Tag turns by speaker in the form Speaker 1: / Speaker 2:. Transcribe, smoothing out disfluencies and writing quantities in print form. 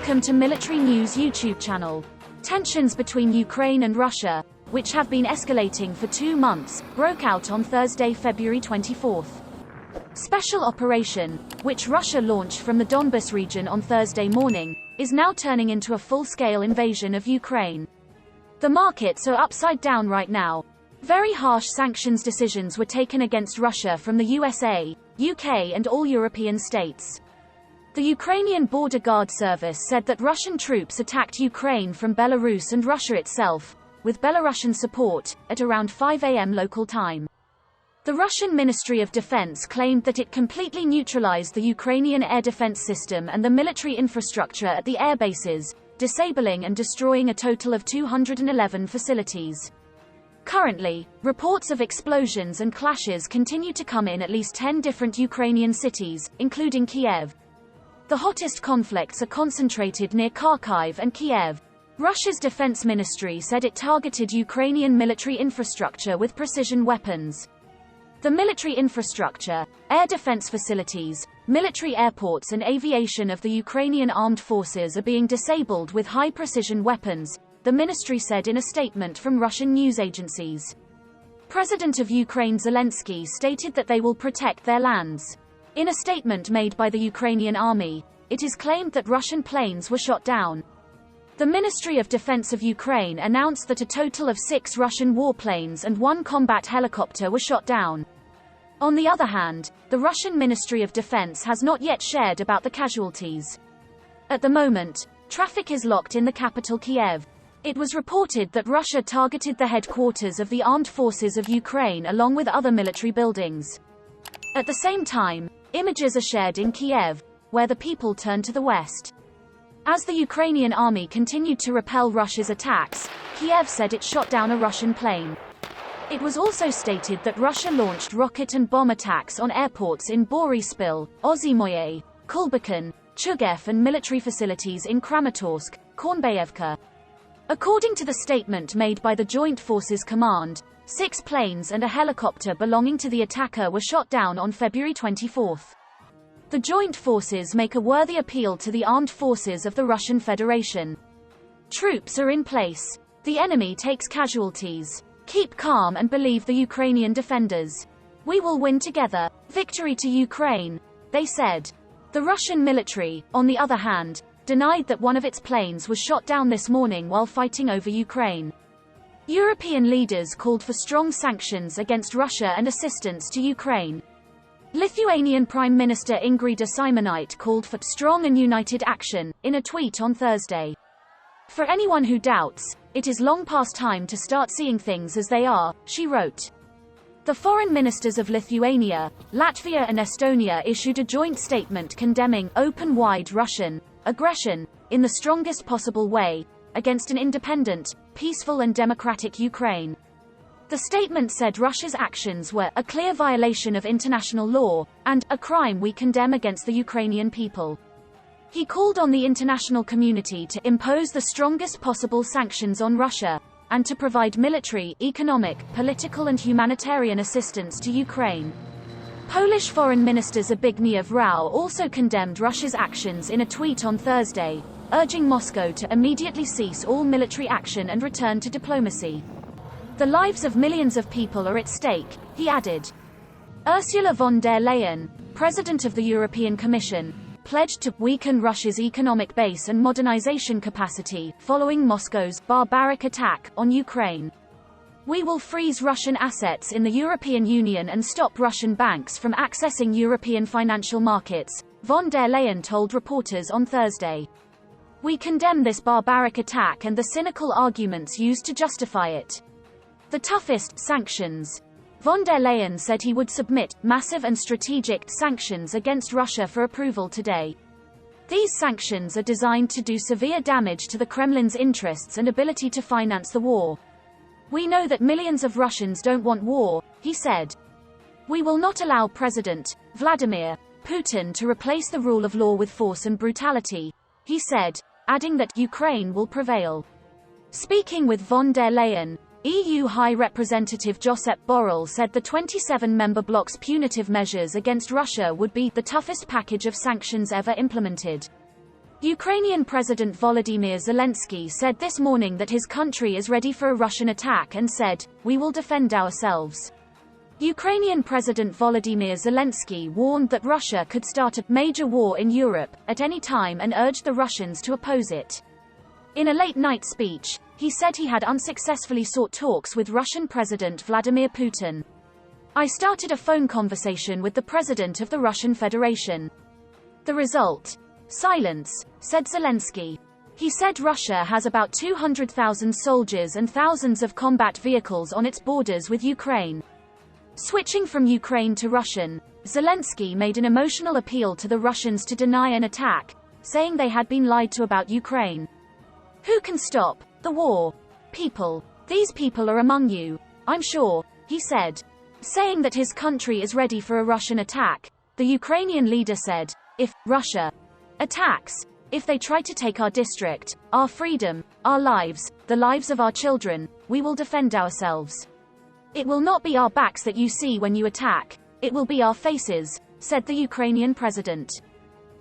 Speaker 1: Welcome to Military News YouTube channel. Tensions between Ukraine and Russia, which have been escalating for 2 months, broke out on Thursday, February 24th. Special operation, which Russia launched from the Donbas region on Thursday morning, is now turning into a full-scale invasion of Ukraine. The markets are upside down right now. Very harsh sanctions decisions were taken against Russia from the USA, UK and all European states. The Ukrainian Border Guard Service said that Russian troops attacked Ukraine from Belarus and Russia itself, with Belarusian support, at around 5 a.m. local time. The Russian Ministry of Defense claimed that it completely neutralized the Ukrainian air defense system and the military infrastructure at the air bases, disabling and destroying a total of 211 facilities. Currently, reports of explosions and clashes continue to come in at least 10 different Ukrainian cities, including Kyiv. The hottest conflicts are concentrated near Kharkiv and Kyiv. Russia's defense ministry said it targeted Ukrainian military infrastructure with precision weapons. The military infrastructure, air defense facilities, military airports and aviation of the Ukrainian armed forces are being disabled with high-precision weapons, the ministry said in a statement from Russian news agencies. President of Ukraine Zelensky stated that they will protect their lands. In a statement made by the Ukrainian army, it is claimed that Russian planes were shot down. The Ministry of Defense of Ukraine announced that a total of 6 Russian warplanes and 1 combat helicopter were shot down. On the other hand, the Russian Ministry of Defense has not yet shared about the casualties. At the moment, traffic is locked in the capital Kyiv. It was reported that Russia targeted the headquarters of the armed forces of Ukraine along with other military buildings. At the same time, images are shared in Kyiv, where the people turn to the west. As the Ukrainian army continued to repel Russia's attacks, Kyiv said it shot down a Russian plane. It was also stated that Russia launched rocket and bomb attacks on airports in Boryspil, Ozhymoye, Kulbakan, Chugev and military facilities in Kramatorsk, Kornbayevka. According to the statement made by the Joint Forces Command, 6 planes and a helicopter belonging to the attacker were shot down on February 24th. The joint forces make a worthy appeal to the armed forces of the Russian Federation. Troops are in place. The enemy takes casualties. Keep calm and believe the Ukrainian defenders. We will win together. Victory to Ukraine, they said. The Russian military, on the other hand, denied that one of its planes was shot down this morning while fighting over Ukraine. European leaders called for strong sanctions against Russia and assistance to Ukraine. Lithuanian Prime Minister Ingrida Šimonytė called for strong and united action in a tweet on Thursday. For anyone who doubts, it is long past time to start seeing things as they are, she wrote. The foreign ministers of Lithuania, Latvia and Estonia issued a joint statement condemning open-wide Russian aggression, in the strongest possible way, against an independent, peaceful and democratic Ukraine. The statement said Russia's actions were a clear violation of international law, and a crime we condemn against the Ukrainian people. He called on the international community to impose the strongest possible sanctions on Russia, and to provide military, economic, political and humanitarian assistance to Ukraine. Polish Foreign Minister Zbigniew Rau also condemned Russia's actions in a tweet on Thursday, urging Moscow to immediately cease all military action and return to diplomacy. The lives of millions of people are at stake, he added. Ursula von der Leyen, President of the European Commission, pledged to weaken Russia's economic base and modernization capacity following Moscow's barbaric attack on Ukraine. We will freeze Russian assets in the European Union and stop Russian banks from accessing European financial markets, von der Leyen told reporters on Thursday. We condemn this barbaric attack and the cynical arguments used to justify it. The toughest sanctions. Von der Leyen said he would submit massive and strategic sanctions against Russia for approval today. These sanctions are designed to do severe damage to the Kremlin's interests and ability to finance the war. We know that millions of Russians don't want war, he said. We will not allow President Vladimir Putin to replace the rule of law with force and brutality, he said, adding that Ukraine will prevail. Speaking with von der Leyen, EU High Representative Josep Borrell said the 27-member bloc's punitive measures against Russia would be the toughest package of sanctions ever implemented. Ukrainian President Volodymyr Zelensky said this morning that his country is ready for a Russian attack and said, "We will defend ourselves." Ukrainian President Volodymyr Zelensky warned that Russia could start a major war in Europe at any time and urged the Russians to oppose it. In a late-night speech, he said he had unsuccessfully sought talks with Russian President Vladimir Putin. "I started a phone conversation with the President of the Russian Federation. The result? Silence," said Zelensky. He said Russia has about 200,000 soldiers and thousands of combat vehicles on its borders with Ukraine. Switching from Ukraine to Russian, Zelensky made an emotional appeal to the Russians to deny an attack, saying they had been lied to about Ukraine. "Who can stop the war? People. These people are among you, I'm sure," he said. Saying that his country is ready for a Russian attack, the Ukrainian leader said, "If Russia attacks, if they try to take our district, our freedom, our lives, the lives of our children, we will defend ourselves. It will not be our backs that you see when you attack, it will be our faces," said the Ukrainian president.